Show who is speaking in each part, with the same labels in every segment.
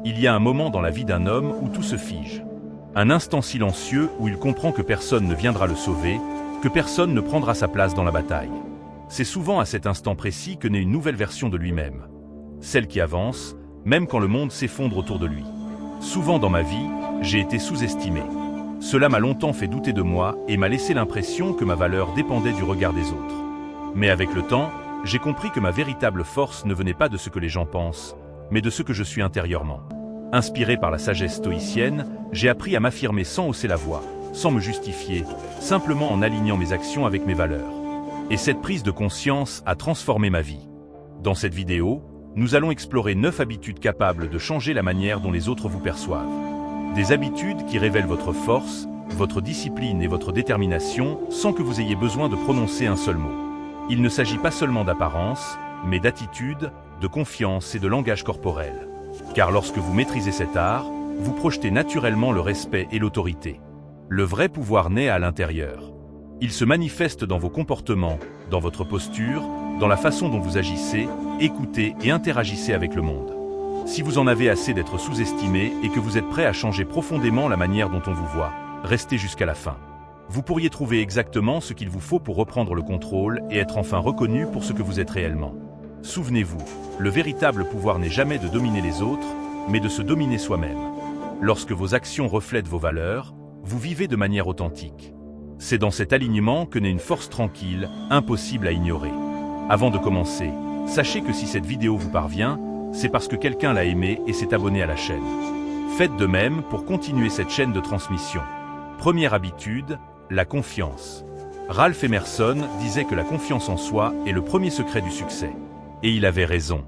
Speaker 1: Il y a un moment dans la vie d'un homme où tout se fige. Un instant silencieux où il comprend que personne ne viendra le sauver, que personne ne prendra sa place dans la bataille. C'est souvent à cet instant précis que naît une nouvelle version de lui-même. Celle qui avance, même quand le monde s'effondre autour de lui. Souvent dans ma vie, j'ai été sous-estimé. Cela m'a longtemps fait douter de moi et m'a laissé l'impression que ma valeur dépendait du regard des autres. Mais avec le temps, j'ai compris que ma véritable force ne venait pas de ce que les gens pensent, mais de ce que je suis intérieurement. Inspiré par la sagesse stoïcienne, j'ai appris à m'affirmer sans hausser la voix, sans me justifier, simplement en alignant mes actions avec mes valeurs. Et cette prise de conscience a transformé ma vie. Dans cette vidéo, nous allons explorer 9 habitudes capables de changer la manière dont les autres vous perçoivent. Des habitudes qui révèlent votre force, votre discipline et votre détermination sans que vous ayez besoin de prononcer un seul mot. Il ne s'agit pas seulement d'apparence, mais d'attitude, de confiance et de langage corporel. Car lorsque vous maîtrisez cet art, vous projetez naturellement le respect et l'autorité. Le vrai pouvoir naît à l'intérieur. Il se manifeste dans vos comportements, dans votre posture, dans la façon dont vous agissez, écoutez et interagissez avec le monde. Si vous en avez assez d'être sous-estimé et que vous êtes prêt à changer profondément la manière dont on vous voit, restez jusqu'à la fin. Vous pourriez trouver exactement ce qu'il vous faut pour reprendre le contrôle et être enfin reconnu pour ce que vous êtes réellement. Souvenez-vous, le véritable pouvoir n'est jamais de dominer les autres, mais de se dominer soi-même. Lorsque vos actions reflètent vos valeurs, vous vivez de manière authentique. C'est dans cet alignement que naît une force tranquille, impossible à ignorer. Avant de commencer, sachez que si cette vidéo vous parvient, c'est parce que quelqu'un l'a aimée et s'est abonné à la chaîne. Faites de même pour continuer cette chaîne de transmission. Première habitude, la confiance. Ralph Emerson disait que la confiance en soi est le premier secret du succès. Et il avait raison.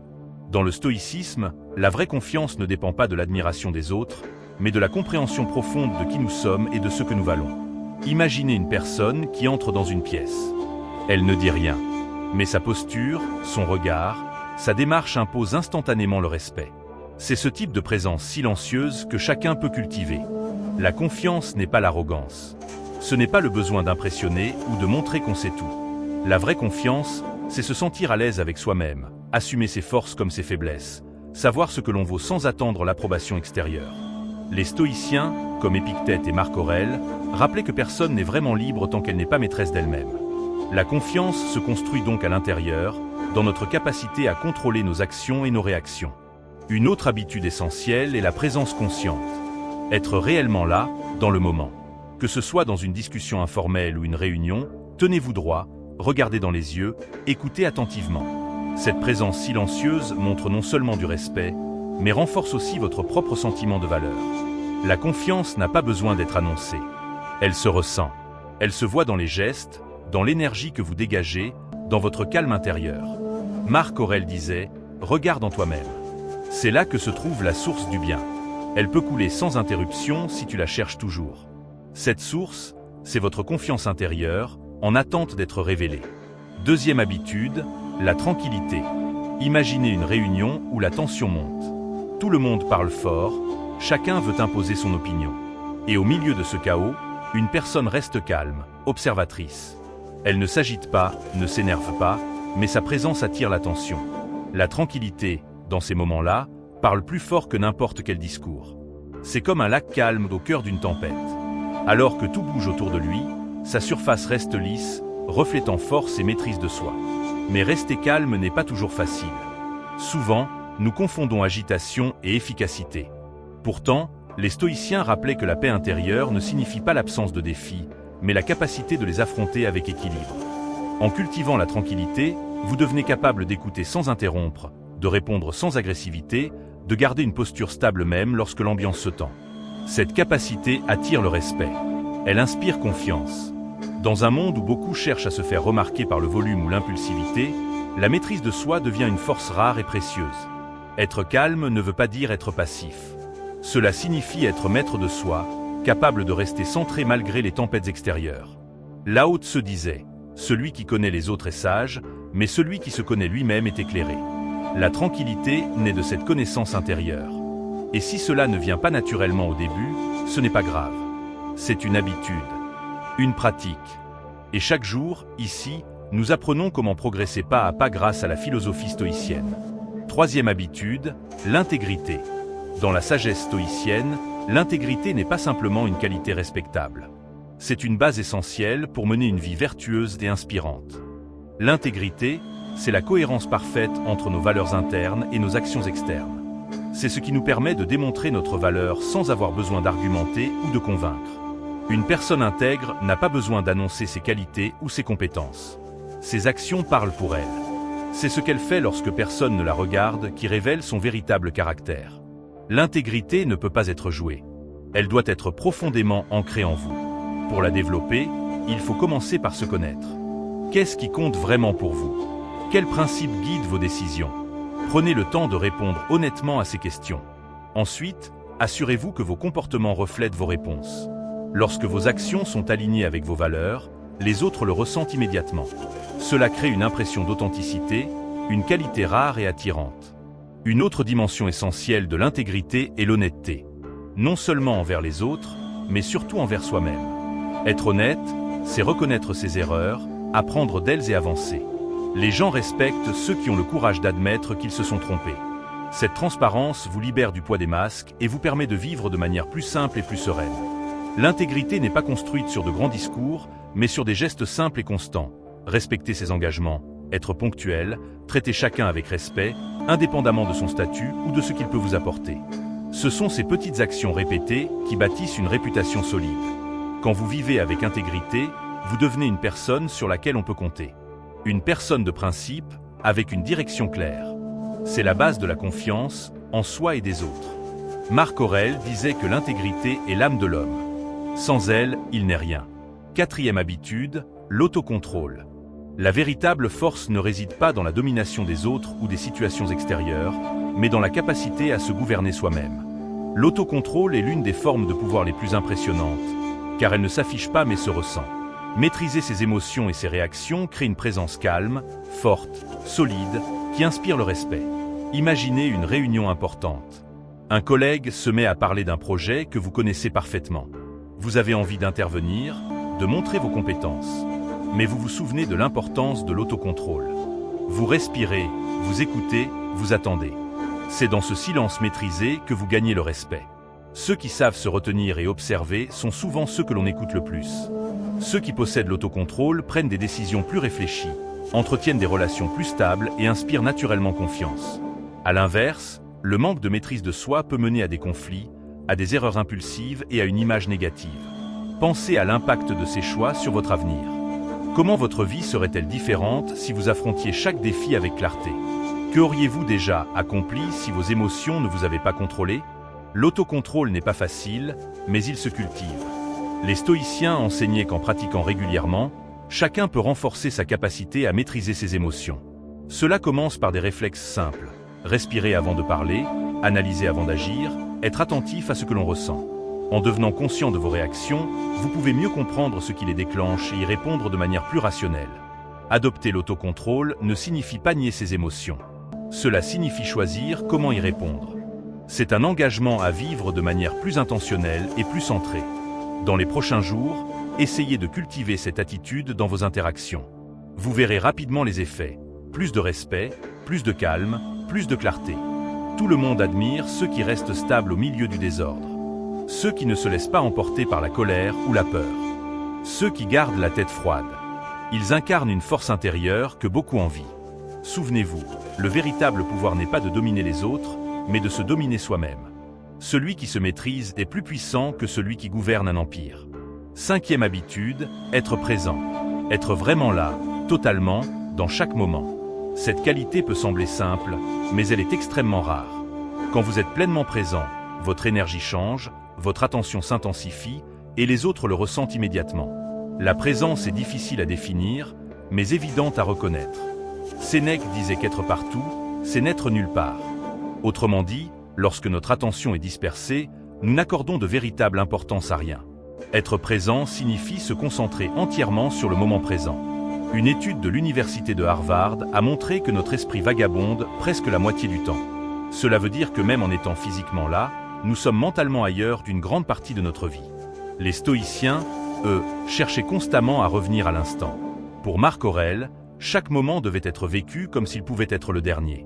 Speaker 1: Dans le stoïcisme, la vraie confiance ne dépend pas de l'admiration des autres, mais de la compréhension profonde de qui nous sommes et de ce que nous valons. Imaginez une personne qui entre dans une pièce. Elle ne dit rien, mais sa posture, son regard, sa démarche imposent instantanément le respect. C'est ce type de présence silencieuse que chacun peut cultiver. La confiance n'est pas l'arrogance. Ce n'est pas le besoin d'impressionner ou de montrer qu'on sait tout. La vraie confiance, c'est se sentir à l'aise avec soi-même, assumer ses forces comme ses faiblesses, savoir ce que l'on vaut sans attendre l'approbation extérieure. Les stoïciens, comme Épictète et Marc Aurèle, rappelaient que personne n'est vraiment libre tant qu'elle n'est pas maîtresse d'elle-même. La confiance se construit donc à l'intérieur, dans notre capacité à contrôler nos actions et nos réactions. Une autre habitude essentielle est la présence consciente. Être réellement là, dans le moment. Que ce soit dans une discussion informelle ou une réunion, tenez-vous droit, regardez dans les yeux, écoutez attentivement. Cette présence silencieuse montre non seulement du respect, mais renforce aussi votre propre sentiment de valeur. La confiance n'a pas besoin d'être annoncée. Elle se ressent. Elle se voit dans les gestes, dans l'énergie que vous dégagez, dans votre calme intérieur. Marc Aurèle disait « Regarde en toi-même ». C'est là que se trouve la source du bien. Elle peut couler sans interruption si tu la cherches toujours. Cette source, c'est votre confiance intérieure, en attente d'être révélée. Deuxième habitude, la tranquillité. Imaginez une réunion où la tension monte. Tout le monde parle fort, chacun veut imposer son opinion. Et au milieu de ce chaos, une personne reste calme, observatrice. Elle ne s'agite pas, ne s'énerve pas, mais sa présence attire l'attention. La tranquillité, dans ces moments-là, parle plus fort que n'importe quel discours. C'est comme un lac calme au cœur d'une tempête. Alors que tout bouge autour de lui, sa surface reste lisse, reflétant force et maîtrise de soi. Mais rester calme n'est pas toujours facile. Souvent, nous confondons agitation et efficacité. Pourtant, les stoïciens rappelaient que la paix intérieure ne signifie pas l'absence de défis, mais la capacité de les affronter avec équilibre. En cultivant la tranquillité, vous devenez capable d'écouter sans interrompre, de répondre sans agressivité, de garder une posture stable même lorsque l'ambiance se tend. Cette capacité attire le respect. Elle inspire confiance. Dans un monde où beaucoup cherchent à se faire remarquer par le volume ou l'impulsivité, la maîtrise de soi devient une force rare et précieuse. Être calme ne veut pas dire être passif. Cela signifie être maître de soi, capable de rester centré malgré les tempêtes extérieures. Lao Tse disait « Celui qui connaît les autres est sage, mais celui qui se connaît lui-même est éclairé ». La tranquillité naît de cette connaissance intérieure. Et si cela ne vient pas naturellement au début, ce n'est pas grave. C'est une habitude, une pratique. Et chaque jour, ici, nous apprenons comment progresser pas à pas grâce à la philosophie stoïcienne. Troisième habitude, l'intégrité. Dans la sagesse stoïcienne, l'intégrité n'est pas simplement une qualité respectable. C'est une base essentielle pour mener une vie vertueuse et inspirante. L'intégrité, c'est la cohérence parfaite entre nos valeurs internes et nos actions externes. C'est ce qui nous permet de démontrer notre valeur sans avoir besoin d'argumenter ou de convaincre. Une personne intègre n'a pas besoin d'annoncer ses qualités ou ses compétences. Ses actions parlent pour elle. C'est ce qu'elle fait lorsque personne ne la regarde qui révèle son véritable caractère. L'intégrité ne peut pas être jouée. Elle doit être profondément ancrée en vous. Pour la développer, il faut commencer par se connaître. Qu'est-ce qui compte vraiment pour vous? Quels principes guident vos décisions? Prenez le temps de répondre honnêtement à ces questions. Ensuite, assurez-vous que vos comportements reflètent vos réponses. Lorsque vos actions sont alignées avec vos valeurs, les autres le ressentent immédiatement. Cela crée une impression d'authenticité, une qualité rare et attirante. Une autre dimension essentielle de l'intégrité est l'honnêteté. Non seulement envers les autres, mais surtout envers soi-même. Être honnête, c'est reconnaître ses erreurs, apprendre d'elles et avancer. Les gens respectent ceux qui ont le courage d'admettre qu'ils se sont trompés. Cette transparence vous libère du poids des masques et vous permet de vivre de manière plus simple et plus sereine. L'intégrité n'est pas construite sur de grands discours, mais sur des gestes simples et constants. Respecter ses engagements, être ponctuel, traiter chacun avec respect, indépendamment de son statut ou de ce qu'il peut vous apporter. Ce sont ces petites actions répétées qui bâtissent une réputation solide. Quand vous vivez avec intégrité, vous devenez une personne sur laquelle on peut compter. Une personne de principe, avec une direction claire. C'est la base de la confiance, en soi et des autres. Marc Aurèle disait que l'intégrité est l'âme de l'homme. Sans elle, il n'est rien. Quatrième habitude, l'autocontrôle. La véritable force ne réside pas dans la domination des autres ou des situations extérieures, mais dans la capacité à se gouverner soi-même. L'autocontrôle est l'une des formes de pouvoir les plus impressionnantes, car elle ne s'affiche pas mais se ressent. Maîtriser ses émotions et ses réactions crée une présence calme, forte, solide, qui inspire le respect. Imaginez une réunion importante. Un collègue se met à parler d'un projet que vous connaissez parfaitement. Vous avez envie d'intervenir, de montrer vos compétences. Mais vous vous souvenez de l'importance de l'autocontrôle. Vous respirez, vous écoutez, vous attendez. C'est dans ce silence maîtrisé que vous gagnez le respect. Ceux qui savent se retenir et observer sont souvent ceux que l'on écoute le plus. Ceux qui possèdent l'autocontrôle prennent des décisions plus réfléchies, entretiennent des relations plus stables et inspirent naturellement confiance. À l'inverse, le manque de maîtrise de soi peut mener à des conflits, à des erreurs impulsives et à une image négative. Pensez à l'impact de ces choix sur votre avenir. Comment votre vie serait-elle différente si vous affrontiez chaque défi avec clarté? Que auriez-vous déjà accompli si vos émotions ne vous avaient pas contrôlé? L'autocontrôle n'est pas facile, mais il se cultive. Les stoïciens enseignaient qu'en pratiquant régulièrement, chacun peut renforcer sa capacité à maîtriser ses émotions. Cela commence par des réflexes simples. Respirer avant de parler, analyser avant d'agir, être attentif à ce que l'on ressent. En devenant conscient de vos réactions, vous pouvez mieux comprendre ce qui les déclenche et y répondre de manière plus rationnelle. Adopter l'autocontrôle ne signifie pas nier ses émotions. Cela signifie choisir comment y répondre. C'est un engagement à vivre de manière plus intentionnelle et plus centrée. Dans les prochains jours, essayez de cultiver cette attitude dans vos interactions. Vous verrez rapidement les effets. Plus de respect, plus de calme, plus de clarté. Tout le monde admire ceux qui restent stables au milieu du désordre. Ceux qui ne se laissent pas emporter par la colère ou la peur. Ceux qui gardent la tête froide. Ils incarnent une force intérieure que beaucoup envient. Souvenez-vous, le véritable pouvoir n'est pas de dominer les autres, mais de se dominer soi-même. Celui qui se maîtrise est plus puissant que celui qui gouverne un empire. Cinquième habitude, être présent. Être vraiment là, totalement, dans chaque moment. Cette qualité peut sembler simple, mais elle est extrêmement rare. Quand vous êtes pleinement présent, votre énergie change, votre attention s'intensifie, et les autres le ressentent immédiatement. La présence est difficile à définir, mais évidente à reconnaître. Sénèque disait qu'être partout, c'est n'être nulle part. Autrement dit, lorsque notre attention est dispersée, nous n'accordons de véritable importance à rien. Être présent signifie se concentrer entièrement sur le moment présent. Une étude de l'université de Harvard a montré que notre esprit vagabonde presque la moitié du temps. Cela veut dire que même en étant physiquement là, nous sommes mentalement ailleurs d'une grande partie de notre vie. Les stoïciens, eux, cherchaient constamment à revenir à l'instant. Pour Marc Aurèle, chaque moment devait être vécu comme s'il pouvait être le dernier.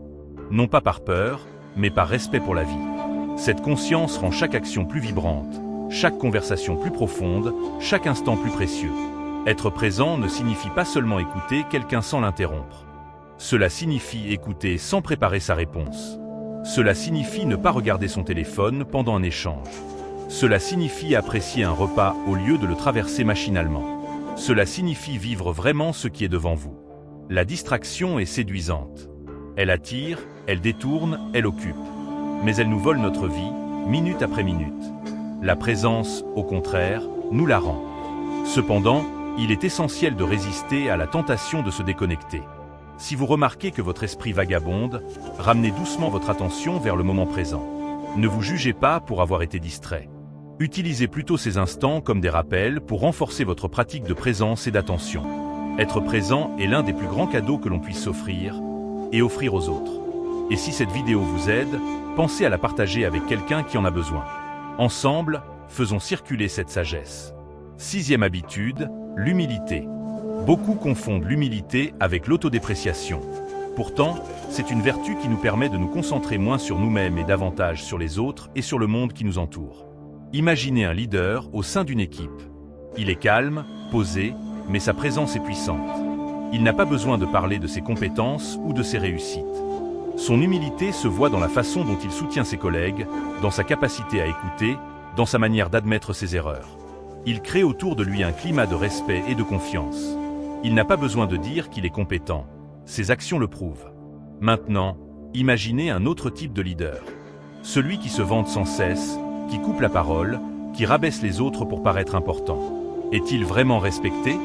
Speaker 1: Non pas par peur, mais par respect pour la vie. Cette conscience rend chaque action plus vibrante, chaque conversation plus profonde, chaque instant plus précieux. Être présent ne signifie pas seulement écouter quelqu'un sans l'interrompre. Cela signifie écouter sans préparer sa réponse. Cela signifie ne pas regarder son téléphone pendant un échange. Cela signifie apprécier un repas au lieu de le traverser machinalement. Cela signifie vivre vraiment ce qui est devant vous. La distraction est séduisante. Elle attire, elle détourne, elle occupe. Mais elle nous vole notre vie, minute après minute. La présence, au contraire, nous la rend. Cependant, il est essentiel de résister à la tentation de se déconnecter. Si vous remarquez que votre esprit vagabonde, ramenez doucement votre attention vers le moment présent. Ne vous jugez pas pour avoir été distrait. Utilisez plutôt ces instants comme des rappels pour renforcer votre pratique de présence et d'attention. Être présent est l'un des plus grands cadeaux que l'on puisse s'offrir et offrir aux autres. Et si cette vidéo vous aide, pensez à la partager avec quelqu'un qui en a besoin. Ensemble, faisons circuler cette sagesse. 6e habitude, l'humilité. Beaucoup confondent l'humilité avec l'autodépréciation. Pourtant, c'est une vertu qui nous permet de nous concentrer moins sur nous-mêmes et davantage sur les autres et sur le monde qui nous entoure. Imaginez un leader au sein d'une équipe. Il est calme, posé, mais sa présence est puissante. Il n'a pas besoin de parler de ses compétences ou de ses réussites. Son humilité se voit dans la façon dont il soutient ses collègues, dans sa capacité à écouter, dans sa manière d'admettre ses erreurs. Il crée autour de lui un climat de respect et de confiance. Il n'a pas besoin de dire qu'il est compétent. Ses actions le prouvent. Maintenant, imaginez un autre type de leader. Celui qui se vante sans cesse, qui coupe la parole, qui rabaisse les autres pour paraître important. Est-il vraiment respecté?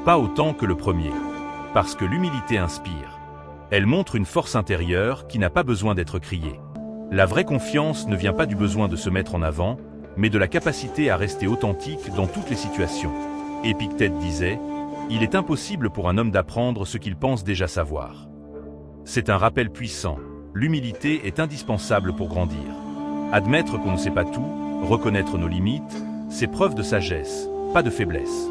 Speaker 1: Pas autant que le premier. Parce que l'humilité inspire. Elle montre une force intérieure qui n'a pas besoin d'être criée. La vraie confiance ne vient pas du besoin de se mettre en avant, mais de la capacité à rester authentique dans toutes les situations. Épictète disait « Il est impossible pour un homme d'apprendre ce qu'il pense déjà savoir ». C'est un rappel puissant. L'humilité est indispensable pour grandir. Admettre qu'on ne sait pas tout, reconnaître nos limites, c'est preuve de sagesse, pas de faiblesse.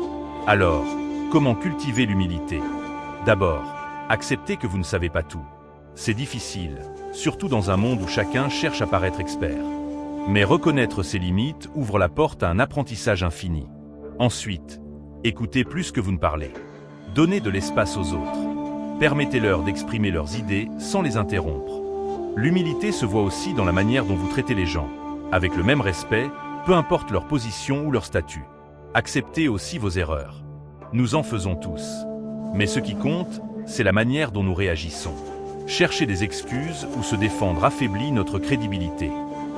Speaker 1: Alors, comment cultiver l'humilité? D'abord, accepter que vous ne savez pas tout. C'est difficile, surtout dans un monde où chacun cherche à paraître expert. Mais reconnaître ses limites ouvre la porte à un apprentissage infini. Ensuite, écoutez plus que vous ne parlez. Donnez de l'espace aux autres. Permettez-leur d'exprimer leurs idées sans les interrompre. L'humilité se voit aussi dans la manière dont vous traitez les gens. Avec le même respect, peu importe leur position ou leur statut. Acceptez aussi vos erreurs. Nous en faisons tous. Mais ce qui compte, c'est la manière dont nous réagissons. Chercher des excuses ou se défendre affaiblit notre crédibilité.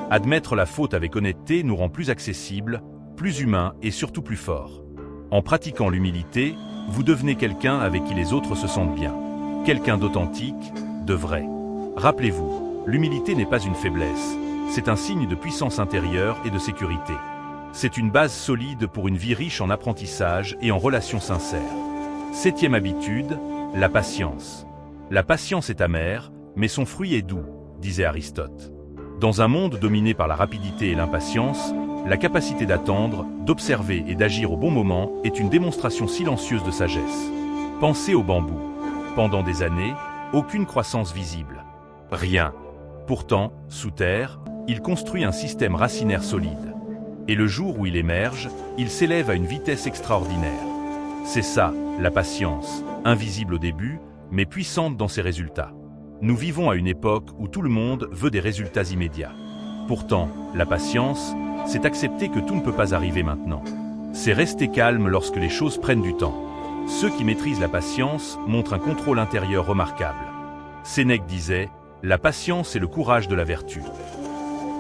Speaker 1: Admettre la faute avec honnêteté nous rend plus accessibles, plus humains et surtout plus forts. En pratiquant l'humilité, vous devenez quelqu'un avec qui les autres se sentent bien. Quelqu'un d'authentique, de vrai. Rappelez-vous, l'humilité n'est pas une faiblesse, c'est un signe de puissance intérieure et de sécurité. C'est une base solide pour une vie riche en apprentissage et en relations sincères. 7e habitude, la patience. La patience est amère, mais son fruit est doux, disait Aristote. Dans un monde dominé par la rapidité et l'impatience, la capacité d'attendre, d'observer et d'agir au bon moment est une démonstration silencieuse de sagesse. Pensez au bambou. Pendant des années, aucune croissance visible. Rien. Pourtant, sous terre, il construit un système racinaire solide. Et le jour où il émerge, il s'élève à une vitesse extraordinaire. C'est ça, la patience, invisible au début, mais puissante dans ses résultats. Nous vivons à une époque où tout le monde veut des résultats immédiats. Pourtant, la patience, c'est accepter que tout ne peut pas arriver maintenant. C'est rester calme lorsque les choses prennent du temps. Ceux qui maîtrisent la patience montrent un contrôle intérieur remarquable. Sénèque disait « La patience est le courage de la vertu ».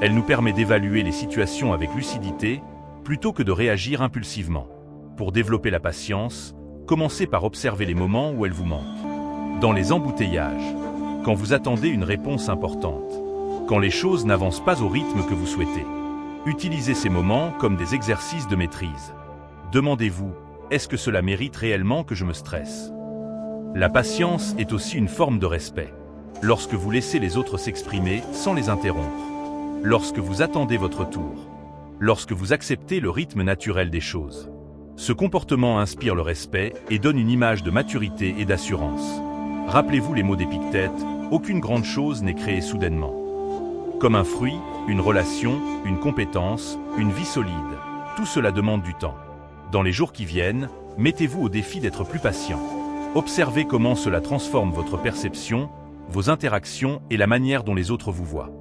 Speaker 1: Elle nous permet d'évaluer les situations avec lucidité plutôt que de réagir impulsivement. Pour développer la patience, commencez par observer les moments où elle vous manque. Dans les embouteillages, quand vous attendez une réponse importante, quand les choses n'avancent pas au rythme que vous souhaitez. Utilisez ces moments comme des exercices de maîtrise. Demandez-vous, est-ce que cela mérite réellement que je me stresse? La patience est aussi une forme de respect. Lorsque vous laissez les autres s'exprimer sans les interrompre. Lorsque vous attendez votre tour. Lorsque vous acceptez le rythme naturel des choses. Ce comportement inspire le respect et donne une image de maturité et d'assurance. Rappelez-vous les mots d'Épictète, aucune grande chose n'est créée soudainement. Comme un fruit, une relation, une compétence, une vie solide. Tout cela demande du temps. Dans les jours qui viennent, mettez-vous au défi d'être plus patient. Observez comment cela transforme votre perception, vos interactions et la manière dont les autres vous voient.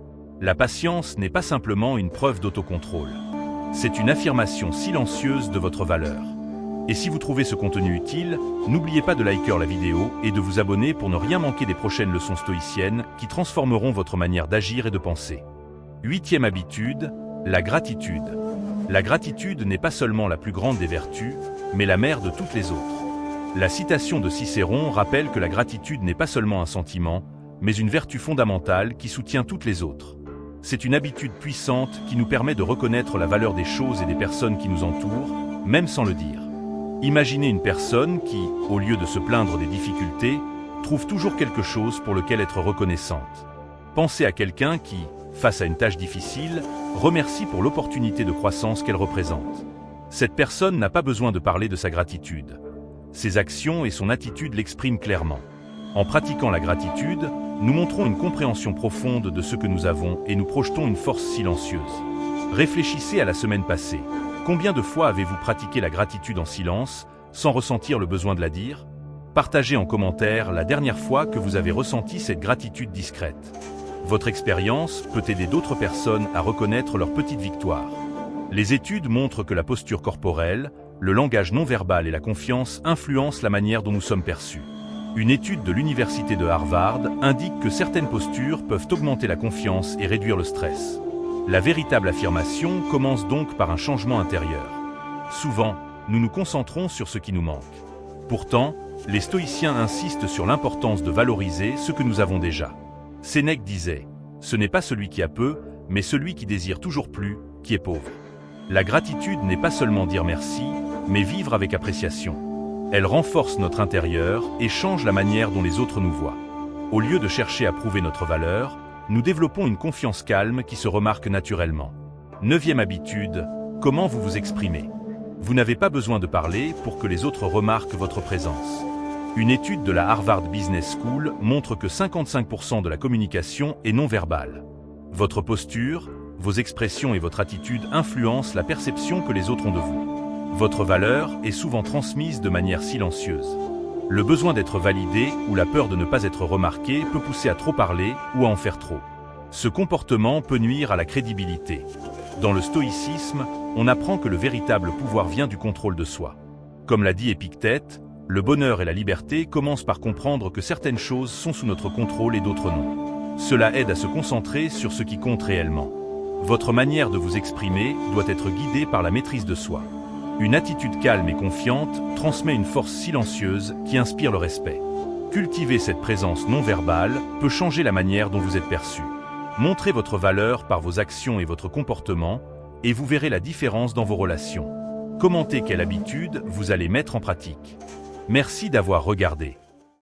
Speaker 1: La patience n'est pas simplement une preuve d'autocontrôle. C'est une affirmation silencieuse de votre valeur. Et si vous trouvez ce contenu utile, n'oubliez pas de liker la vidéo et de vous abonner pour ne rien manquer des prochaines leçons stoïciennes qui transformeront votre manière d'agir et de penser. 8e habitude, la gratitude. La gratitude n'est pas seulement la plus grande des vertus, mais la mère de toutes les autres. La citation de Cicéron rappelle que la gratitude n'est pas seulement un sentiment, mais une vertu fondamentale qui soutient toutes les autres. C'est une habitude puissante qui nous permet de reconnaître la valeur des choses et des personnes qui nous entourent, même sans le dire. Imaginez une personne qui, au lieu de se plaindre des difficultés, trouve toujours quelque chose pour lequel être reconnaissante. Pensez à quelqu'un qui, face à une tâche difficile, remercie pour l'opportunité de croissance qu'elle représente. Cette personne n'a pas besoin de parler de sa gratitude. Ses actions et son attitude l'expriment clairement. En pratiquant la gratitude, nous montrons une compréhension profonde de ce que nous avons et nous projetons une force silencieuse. Réfléchissez à la semaine passée. Combien de fois avez-vous pratiqué la gratitude en silence, sans ressentir le besoin de la dire? Partagez en commentaire la dernière fois que vous avez ressenti cette gratitude discrète. Votre expérience peut aider d'autres personnes à reconnaître leurs petites victoires. Les études montrent que la posture corporelle, le langage non verbal et la confiance influencent la manière dont nous sommes perçus. Une étude de l'université de Harvard indique que certaines postures peuvent augmenter la confiance et réduire le stress. La véritable affirmation commence donc par un changement intérieur. Souvent, nous nous concentrons sur ce qui nous manque. Pourtant, les stoïciens insistent sur l'importance de valoriser ce que nous avons déjà. Sénèque disait « Ce n'est pas celui qui a peu, mais celui qui désire toujours plus, qui est pauvre ». La gratitude n'est pas seulement dire merci, mais vivre avec appréciation. Elle renforce notre intérieur et change la manière dont les autres nous voient. Au lieu de chercher à prouver notre valeur, nous développons une confiance calme qui se remarque naturellement. 9e habitude, comment vous vous exprimez. Vous n'avez pas besoin de parler pour que les autres remarquent votre présence. Une étude de la Harvard Business School montre que 55% de la communication est non verbale. Votre posture, vos expressions et votre attitude influencent la perception que les autres ont de vous. Votre valeur est souvent transmise de manière silencieuse. Le besoin d'être validé ou la peur de ne pas être remarqué peut pousser à trop parler ou à en faire trop. Ce comportement peut nuire à la crédibilité. Dans le stoïcisme, on apprend que le véritable pouvoir vient du contrôle de soi. Comme l'a dit Épictète, le bonheur et la liberté commencent par comprendre que certaines choses sont sous notre contrôle et d'autres non. Cela aide à se concentrer sur ce qui compte réellement. Votre manière de vous exprimer doit être guidée par la maîtrise de soi. Une attitude calme et confiante transmet une force silencieuse qui inspire le respect. Cultiver cette présence non verbale peut changer la manière dont vous êtes perçu. Montrez votre valeur par vos actions et votre comportement, et vous verrez la différence dans vos relations. Commentez quelle habitude vous allez mettre en pratique. Merci d'avoir regardé.